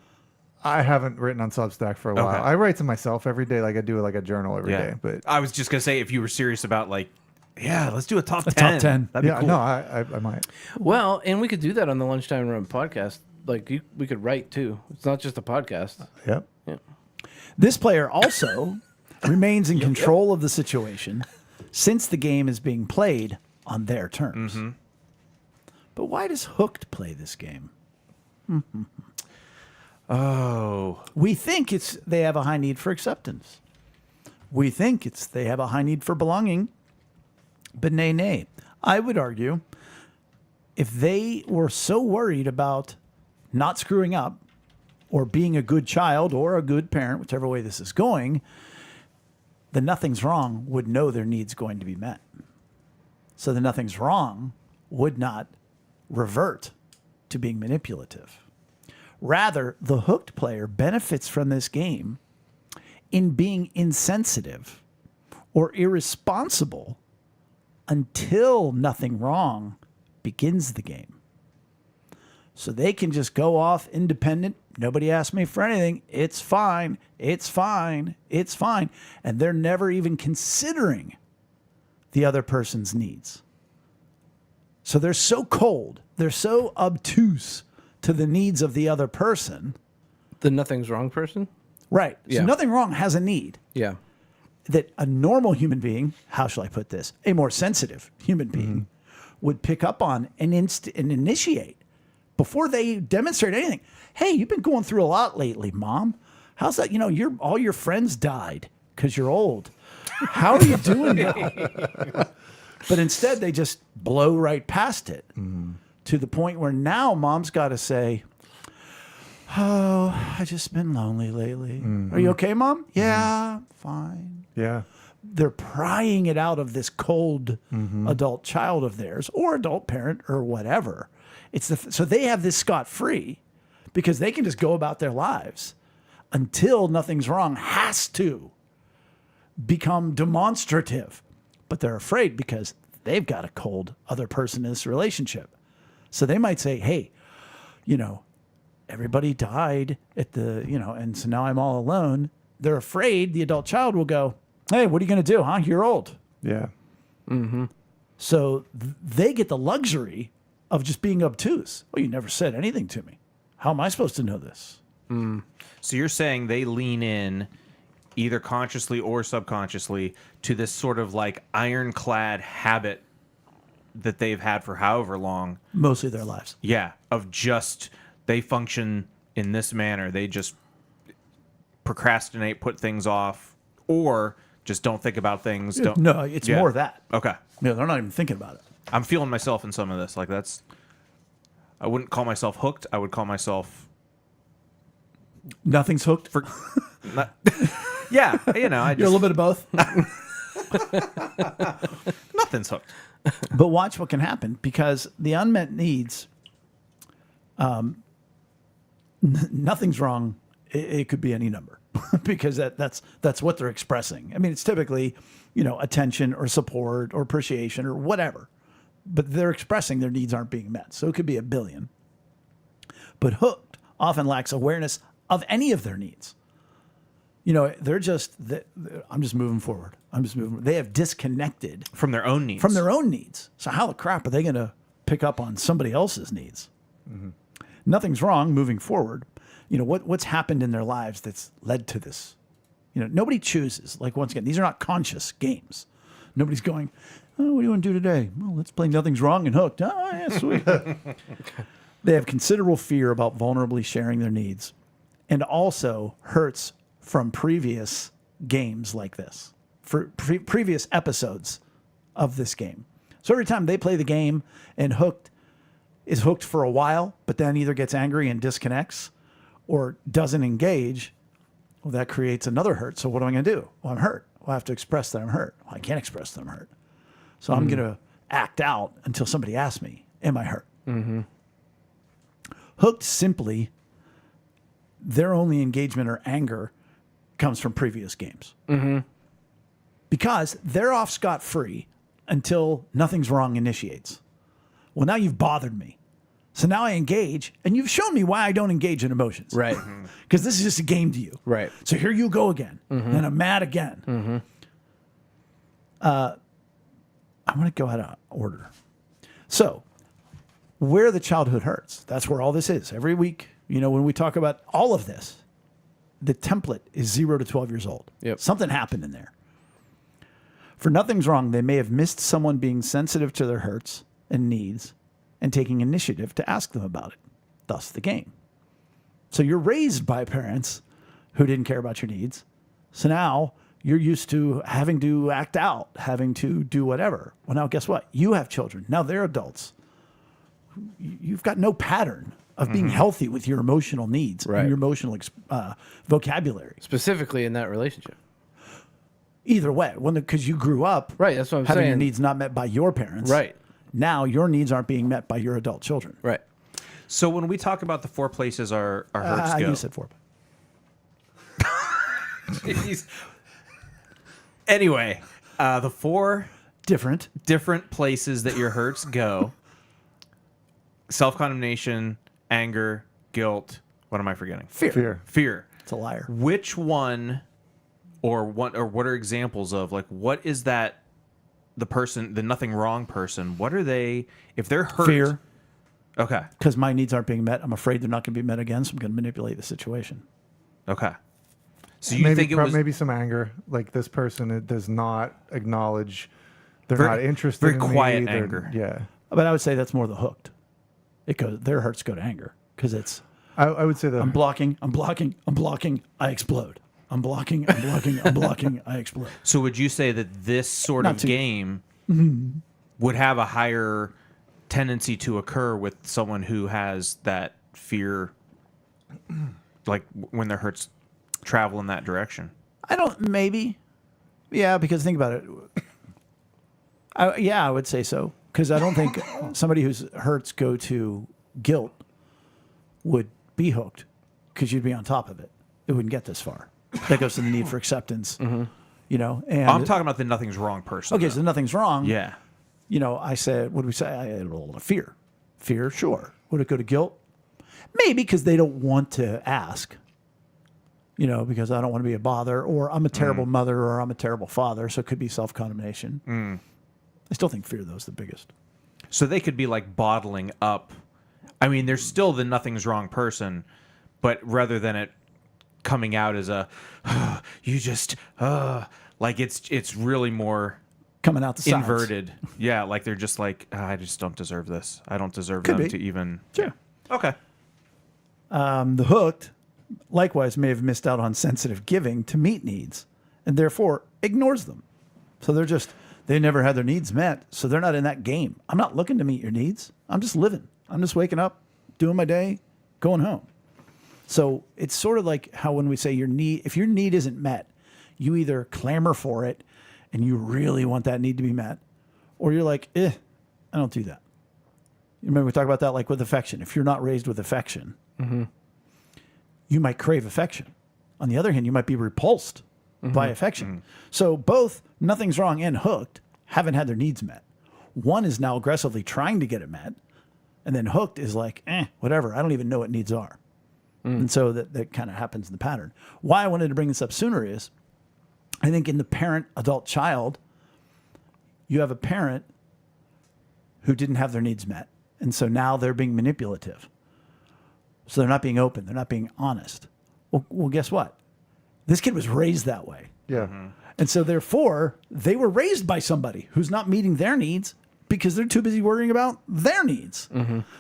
I haven't written on Substack for a while. Okay. I write to myself every day, like I do like a journal every day. But I was just gonna say if you were serious about like, yeah, let's do a top 10. top 10. That'd be yeah, cool. no, I might. Well, and we could do that on the Lunchtime Room podcast. Like we could write too. It's not just a podcast. Yep. Yeah. This player also remains in control of the situation since the game is being played on their terms. Mm-hmm. But why does Hooked play this game? Oh, We think it's they have a high need for acceptance. We think it's they have a high need for belonging. But nay. I would argue if they were so worried about not screwing up or being a good child or a good parent, whichever way this is going, the nothing's wrong would know their needs going to be met. So the nothing's wrong would not revert to being manipulative. Rather, the hooked player benefits from this game in being insensitive or irresponsible until nothing wrong begins the game. So they can just go off independent. Nobody asked me for anything. It's fine. It's fine. It's fine. And they're never even considering the other person's needs. So they're so cold. They're so obtuse to the needs of the other person. The nothing's wrong person. Right. Yeah. So nothing wrong has a need Yeah. that a normal human being, how shall I put this? A more sensitive human being would pick up on and initiate before they demonstrate anything. Hey, you've been going through a lot lately, Mom. How's that? You know, all your friends died because you're old. How are you doing now? But instead, they just blow right past it to the point where now Mom's got to say, oh, I've just been lonely lately. Are you okay, Mom? Yeah, fine. Yeah. They're prying it out of this cold adult child of theirs or adult parent or whatever. So they have this scot-free because they can just go about their lives until nothing's wrong has to become demonstrative. But they're afraid because they've got a cold other person in this relationship. So they might say, hey, you know, everybody died at the, you know, and so now I'm all alone. They're afraid the adult child will go, hey, what are you going to do, huh? You're old. Yeah. So they get the luxury of just being obtuse. Well, you never said anything to me. How am I supposed to know this? so you're saying they lean in either consciously or subconsciously to this sort of like ironclad habit that they've had for however long. Mostly their lives. Yeah, of just they function in this manner. They just procrastinate, put things off, or just don't think about things. Don't. No, it's Yeah. more of that. Okay. Yeah, they're not even thinking about it. I'm feeling myself in some of this. Like that's, I wouldn't call myself hooked. I would call myself Nothing's hooked. for. Not, yeah, you know, I You're a just little bit of both. nothing's hooked. But watch what can happen because the unmet needs, nothing's wrong. It could be any number because that's what they're expressing. I mean, it's typically, you know, attention or support or appreciation or whatever, but they're expressing their needs aren't being met. So it could be a billion. But hooked often lacks awareness of any of their needs. You know, I'm just moving forward. They have disconnected From their own needs. from their own needs. So how the crap are they going to pick up on somebody else's needs? Nothing's wrong moving forward. You know, what's happened in their lives that's led to this? You know, nobody chooses. Like, once again, these are not conscious games. Nobody's going, oh, what do you want to do today? Well, let's play Nothing's Wrong and Hooked. Oh, yeah, sweet. They have considerable fear about vulnerably sharing their needs and also hurts from previous games like this, for previous episodes of this game. So every time they play the game and Hooked is hooked for a while, but then either gets angry and disconnects or doesn't engage, well, that creates another hurt. So what am I going to do? Well, I'm hurt. Well, I have to express that I'm hurt. Well, I can't express that I'm hurt. So I'm going to act out until somebody asks me, am I hurt? Hooked simply, their only engagement or anger comes from previous games. Because they're off scot-free until nothing's wrong initiates. Well, now you've bothered me. So now I engage, and you've shown me why I don't engage in emotions. Right. Because this is just a game to you. Right. So here you go again. And I'm mad again. I'm going to go out of order. So where the childhood hurts, that's where all this is. Every week, when we talk about all of this, the template is 0 to 12 years old. Yep. Something happened in there. For nothing's wrong, they may have missed someone being sensitive to their hurts and needs and taking initiative to ask them about it. Thus the game. So you're raised by parents who didn't care about your needs. So now you're used to having to act out, having to do whatever. Well, now guess what? You have children. Now they're adults. You've got no pattern of being healthy with your emotional needs Right. and your emotional vocabulary. Specifically in that relationship. Either way, because you grew up Right, that's what I'm having your saying. needs not met by your parents. Right. Now your needs aren't being met by your adult children. Right. So when we talk about the 4 places our hurts go, You said 4. Jeez. Anyway, the 4 Different. different places that your hurts go: self-condemnation, anger, guilt. What am I forgetting? Fear. Fear. It's a liar. Which one, or what are examples of, like, what is that? The person, the nothing wrong person. What are they? If they're hurt, Fear. Okay. Because my needs aren't being met. I'm afraid they're not going to be met again, so I'm going to manipulate the situation. Okay. So you maybe, think it was maybe some anger, like this person does not acknowledge, they're Very- not interested very in me, quiet they're- anger. Yeah. But I would say that's more the hooked. Their hurts go to anger because it's I would say I'm blocking, I explode. I'm blocking, I explode. So would you say that this sort Not of too- game would have a higher tendency to occur with someone who has that fear, like when their hurts travel in that direction? Maybe. Yeah, because think about it. I would say so. Because I don't think somebody whose hurts go to guilt would be hooked because you'd be on top of it. It wouldn't get this far. That goes to the need for acceptance, And I'm talking about the nothing's wrong person. okay, though. so nothing's wrong. Yeah. I said, what did we say? I had a little fear. Fear, sure. Would it go to guilt? Maybe because they don't want to ask. Because I don't want to be a bother, or I'm a terrible mother, or I'm a terrible father. So it could be self-condemnation. I still think fear, though, is the biggest. So they could be like bottling up. I mean, there's still the nothing's wrong person, but rather than it coming out as a, you just, like it's really more Coming out the sides. inverted. Yeah, like they're just like, I just don't deserve this. I don't deserve Could them be. to even. Sure. Okay. The hooked, likewise, may have missed out on sensitive giving to meet needs, and therefore ignores them. So they never had their needs met, so they're not in that game. I'm not looking to meet your needs. I'm just living. I'm just waking up, doing my day, going home. So it's sort of like how when we say if your need isn't met, you either clamor for it and you really want that need to be met, or you're like, I don't do that. You remember we talked about that, like with affection. If you're not raised with affection, you might crave affection. On the other hand, you might be repulsed by affection. So both nothing's wrong and hooked haven't had their needs met. One is now aggressively trying to get it met, and then hooked is like, whatever. I don't even know what needs are. And so that kind of happens in the pattern. Why I wanted to bring this up sooner is I think in the parent, adult, child, you have a parent who didn't have their needs met. And so now they're being manipulative. So they're not being open. They're not being honest. Well, guess what? This kid was raised that way. Yeah. And so therefore, they were raised by somebody who's not meeting their needs because they're too busy worrying about their needs.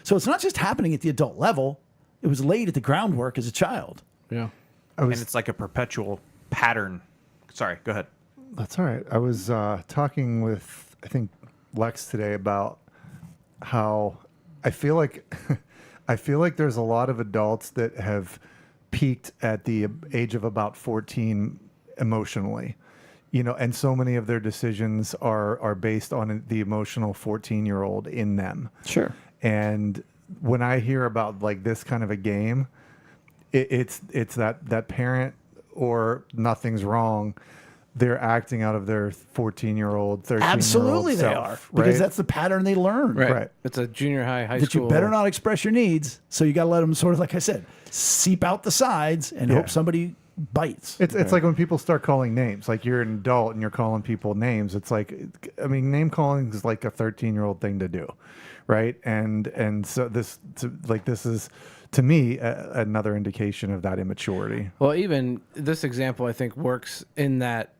So it's not just happening at the adult level. It was laid at the groundwork as a child. Yeah. And it's like a perpetual pattern. Sorry, go ahead. That's all right. I was talking with I think, Lex today about how I feel like there's a lot of adults that have peaked at the age of about 14 emotionally, and so many of their decisions are based on the emotional 14-year-old in them. Sure. And when I hear about like this kind of a game, it's that parent or nothing's wrong. They're acting out of their 14-year-old, 13-year-old Absolutely they self, are. Because right? that's the pattern they learn. Right. It's a junior high That school. you better not express your needs. So you got to let them sort of, like I said, seep out the sides and hope somebody bites. It's like when people start calling names, like you're an adult and you're calling people names. It's like, I mean, name calling is like a 13-year-old thing to do, right? And so this is to me another indication of that immaturity. Well, even this example, I think, works in that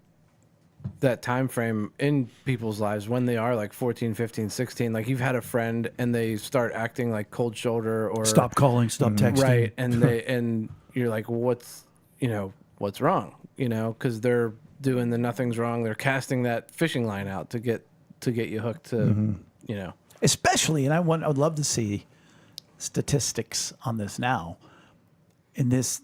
time frame in people's lives when they are like 14, 15, 16. Like you've had a friend and they start acting like cold shoulder or Stop calling, stop texting. right, and you're like, what's wrong? Because they're doing the nothing's wrong. They're casting that fishing line out to get you hooked to Especially, and I would love to see statistics on this now in this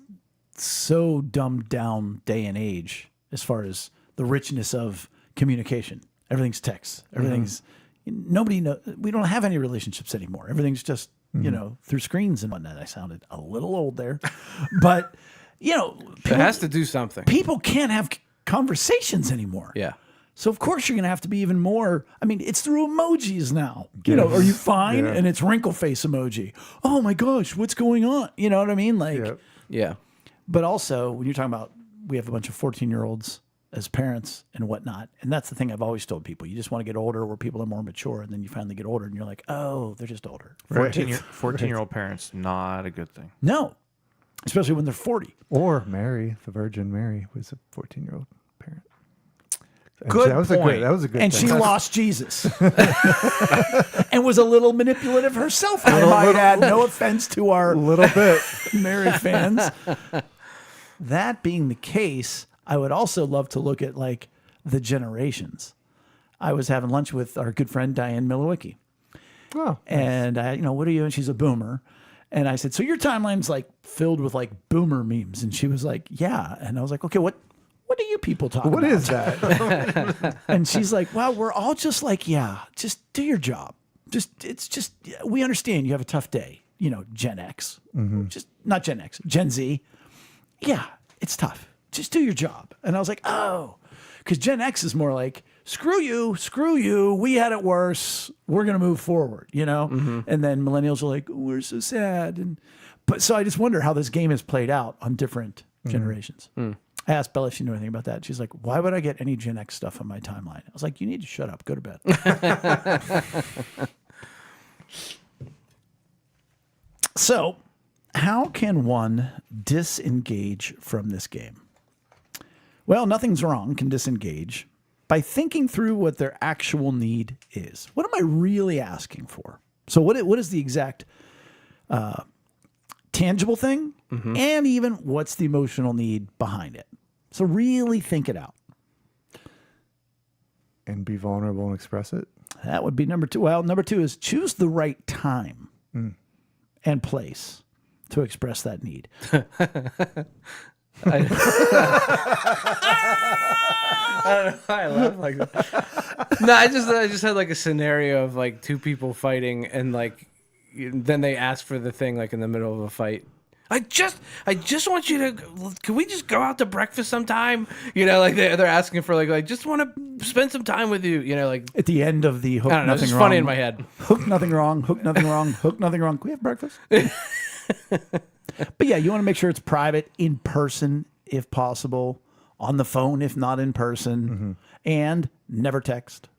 so dumbed down day and age as far as the richness of communication. Everything's text. Everything's nobody know. We don't have any relationships anymore. Everything's just through screens and whatnot. I sounded a little old there, but it has to do something. people can't have conversations anymore. Yeah. So of course you're going to have to be even more. I mean, it's through emojis now. Are you fine? Yeah. And it's wrinkle face emoji. Oh my gosh, what's going on? You know what I mean? Like, Yeah. but also when you're talking about, we have a bunch of 14-year-olds as parents and whatnot. And that's the thing I've always told people. You just want to get older where people are more mature. And then you finally get older and you're like, oh, they're just older. 14-year-old parents, not a good thing. No, especially when they're 40. Or Mary, the Virgin Mary, was a 14-year-old parent. And Good that was point. That was a good And thing. she lost Jesus and was a little manipulative herself. I might add, no offense to our little bit. Mary fans. That being the case, I would also love to look at like the generations. I was having lunch with our good friend Diane Milowicki. Oh, And I, what are you? And she's a boomer. And I said, so your timeline's like filled with like boomer memes. And she was like, yeah. And I was like, okay, what do you people talk about? what is that? And she's like, well, we're all just like, yeah, just do your job. We understand you have a tough day. Gen X, just not Gen X, Gen Z. Yeah, it's tough. Just do your job. And I was like, oh, because Gen X is more like, screw you. We had it worse. We're going to move forward, And then millennials are like, oh, we're so sad. But so I just wonder how this game has played out on different generations. I asked Bella if she knew anything about that. She's like, why would I get any Gen X stuff on my timeline? I was like, you need to shut up. Go to bed. So how can one disengage from this game? Well, nothing's wrong can disengage by thinking through what their actual need is. What am I really asking for? So what is the exact tangible thing? And even what's the emotional need behind it? So really think it out. And be vulnerable and express it. That would be number 2. Well, number 2 is choose the right time and place to express that need. I don't know why I laugh like that. No, I just had like a scenario of like two people fighting and like then they ask for the thing like in the middle of a fight. I just want you to. Can we just go out to breakfast sometime? Like they're asking for like I just want to spend some time with you. Like At the end of the hook, I don't know. It's nothing just wrong. funny in my head. Hook, nothing wrong. Hook, nothing wrong. Hook, nothing wrong. Can we have breakfast? But yeah, you want to make sure it's private, in person, if possible, on the phone, if not in person, and never text.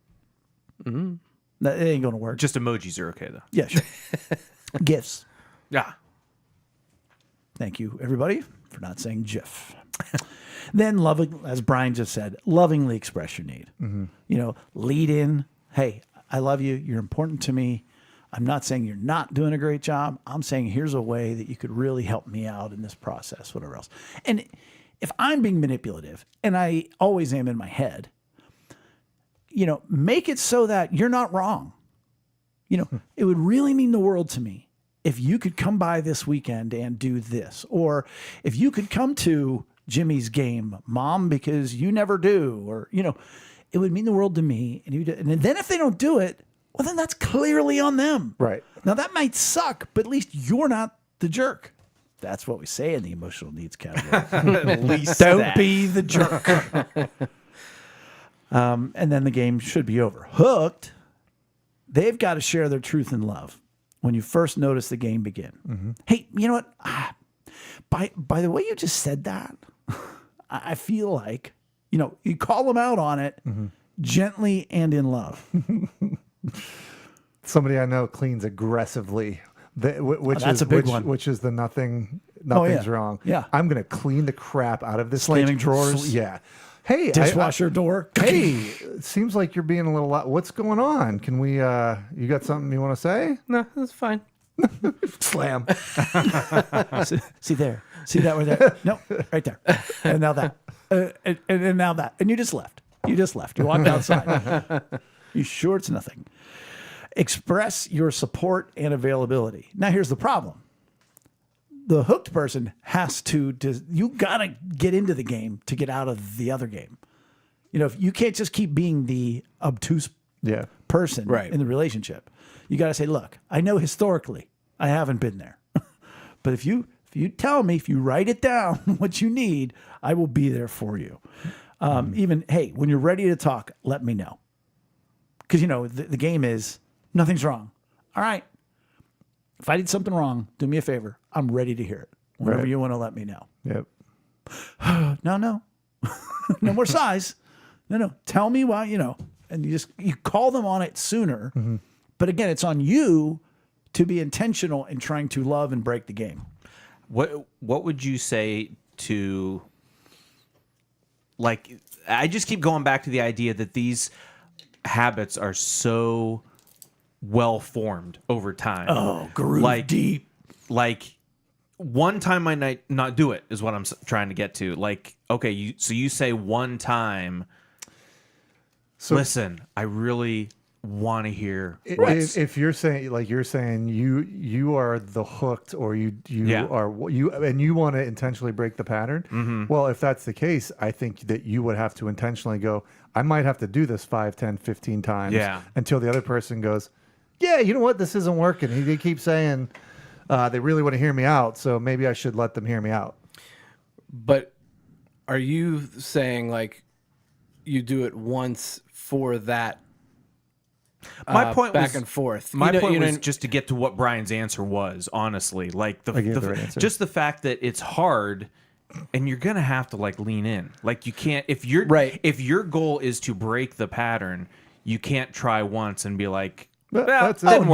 That ain't going to work. Just emojis are okay, though. Yeah, sure. GIFs. Yeah. Thank you, everybody, for not saying GIF. Then, as Brian just said, lovingly express your need. Lead in. Hey, I love you. You're important to me. I'm not saying you're not doing a great job. I'm saying here's a way that you could really help me out in this process, whatever else. And if I'm being manipulative, and I always am in my head, make it so that you're not wrong. It would really mean the world to me if you could come by this weekend and do this, or if you could come to Jimmy's game, Mom, because you never do, or, it would mean the world to me. And then if they don't do it, well, then that's clearly on them. Right. Now that might suck, but at least you're not the jerk. That's what we say in the emotional needs category. At least Don't that. be the jerk. And then the game should be over. Hooked, they've got to share their truth and love when you first notice the game begin. Mm-hmm. Hey, you know what? By the way you just said that, I feel like, you call them out on it gently and in love. Somebody I know cleans aggressively, which that's is a big which, one. which is the nothing's yeah. wrong. Yeah. I'm gonna clean the crap out of this Slamming kitchen. drawers. Yeah. Hey, Dishwasher door. Hey, it seems like you're being a little loud. What's going on? Can we? You got something you want to say? No, that's fine. Slam. See there. See that right there? No, right there. And now that. And now that. And you just left. You walked outside. You sure it's nothing? Express your support and availability. Now, here's the problem. The hooked person has to, you got to get into the game to get out of the other game. If you can't just keep being the obtuse person in the relationship. You got to say, look, I know historically I haven't been there. But if you tell me, if you write it down, what you need, I will be there for you. Even, hey, when you're ready to talk, let me know. Because, the game is nothing's wrong. All right. If I did something wrong, do me a favor. I'm ready to hear it. Whenever you want to let me know. Yep. No. No more sighs. No. Tell me why, and you call them on it sooner. Mm-hmm. But again, it's on you to be intentional in trying to love and break the game. What would you say to, like, I just keep going back to the idea that these habits are so well formed over time. Oh, groove deep. Like, one time might not do it is what I'm trying to get to. Like, okay, you say one time, listen, I really want to hear if you're saying you are the hooked, or you and you want to intentionally break the pattern. Mm-hmm. Well, if that's the case, I think that you would have to intentionally go, I might have to do this 5, 10, 15 times until the other person goes, yeah, you know what, this isn't working. They keep saying they really want to hear me out, so maybe I should let them hear me out. But are you saying like you do it once for that? My point back was, and forth. My point was just to get to what Brian's answer was. Honestly, like just the fact that it's hard, and you're gonna have to like lean in. Like you can't if your goal is to break the pattern, you can't try once and be like, didn't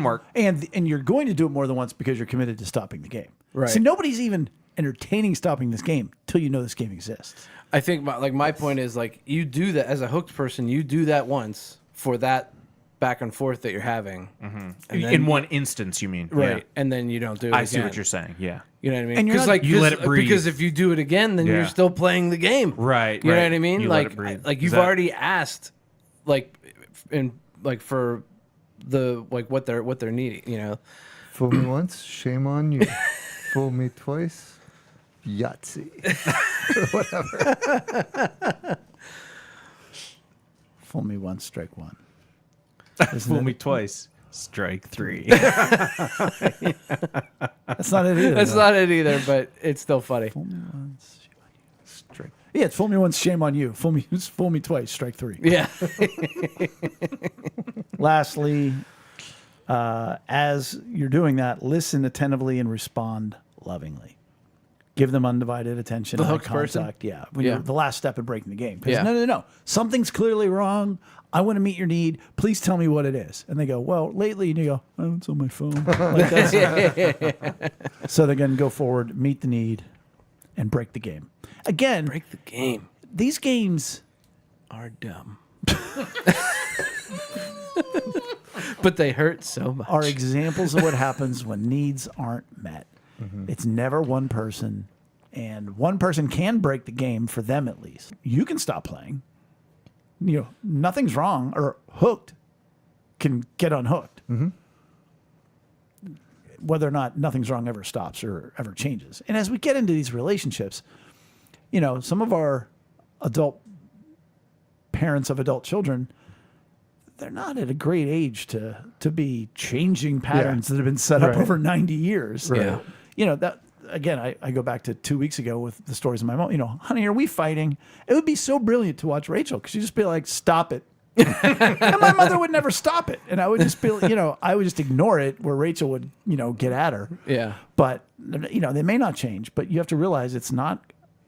work. And you're going to do it more than once because you're committed to stopping the game. Right. See, nobody's even entertaining stopping this game till you know this game exists. I think my point is like you do that as a hooked person. You do that once for that back and forth that you're having. Mm-hmm. In one instance, you mean? Right. Yeah. And then you don't do it I again. see what you're saying. Yeah. You know what I mean? And Because like you let it breathe. Because if you do it again, then you're still playing the game. Right. You know what I mean? You let it breathe. Like you've already asked, like for the what they're needing. Fool me once, shame on you. Fool me twice, Yahtzee. Whatever. Fool me once, strike one. Fool me twice, strike 3. That's not it either. That's not it either, but it's still funny. Fool me once, shame on you. Strike. Yeah, it's fool me once, shame on you. Fool me twice, strike 3. Yeah. Lastly, as you're doing that, listen attentively and respond lovingly. Give them undivided attention. The eye hooked person? contact. Yeah. When you're the last step in breaking the game. Yeah. No. Something's clearly wrong. I want to meet your need. Please tell me what it is. And they go, well, lately, and you go, oh, it's on my phone. Like that's So they're going to go forward, meet the need, and break the game. Again, Break the game. these games Are dumb. But they hurt so much. are examples of what happens when needs aren't met. Mm-hmm. It's never one person, and one person can break the game for them at least. You can stop playing. nothing's wrong, or hooked can get unhooked. Mm-hmm. Whether or not nothing's wrong ever stops or ever changes. And as we get into these relationships, some of our adult parents of adult children, they're not at a great age to be changing patterns that have been set up over 90 years. Right. Yeah. That again, I go back to 2 weeks ago with the stories of my mom. Honey, are we fighting? It would be so brilliant to watch Rachel because she'd just be like, stop it. And my mother would never stop it. And I would just be, I would just ignore it where Rachel would, get at her. Yeah. But, they may not change, but you have to realize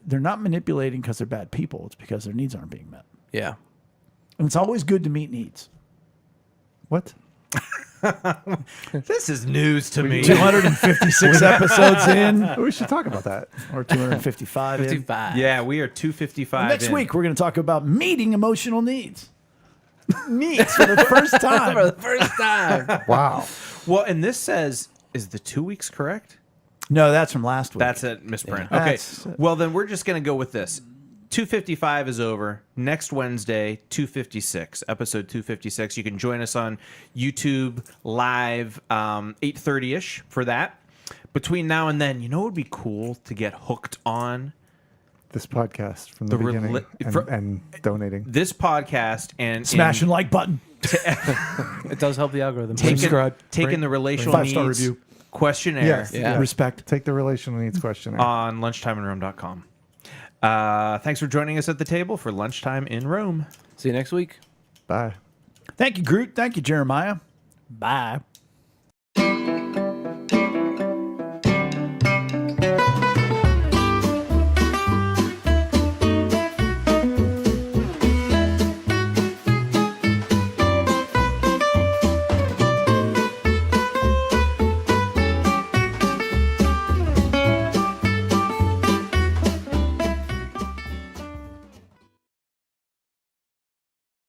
they're not manipulating because they're bad people. It's because their needs aren't being met. Yeah. And it's always good to meet needs. What? This is news to me. 256 episodes in. We should talk about that. Or 255 in. 55. Yeah, we are 255. Next week, we're going to talk about meeting emotional needs. Needs for the first time. For the first time. Wow. Well, and this says, is the 2 weeks correct? No, that's from last week. That's a misprint. Yeah. Okay. That's it. Well, then we're just going to go with this. 255 is over. Next Wednesday, 256, episode 256. You can join us on YouTube live 8:30ish for that. Between now and then, what would be cool to get hooked on? This podcast from the beginning and donating. This podcast and Smash and like button. It does help the algorithm. taking the relational 5-star needs review. questionnaire Yes. Yeah. Respect. Take the relational needs questionnaire. on lunchtimeinrome.com. Thanks for joining us at the table for Lunchtime in Rome. See you next week. Bye. Thank you, Groot. Thank you, Jeremiah. Bye.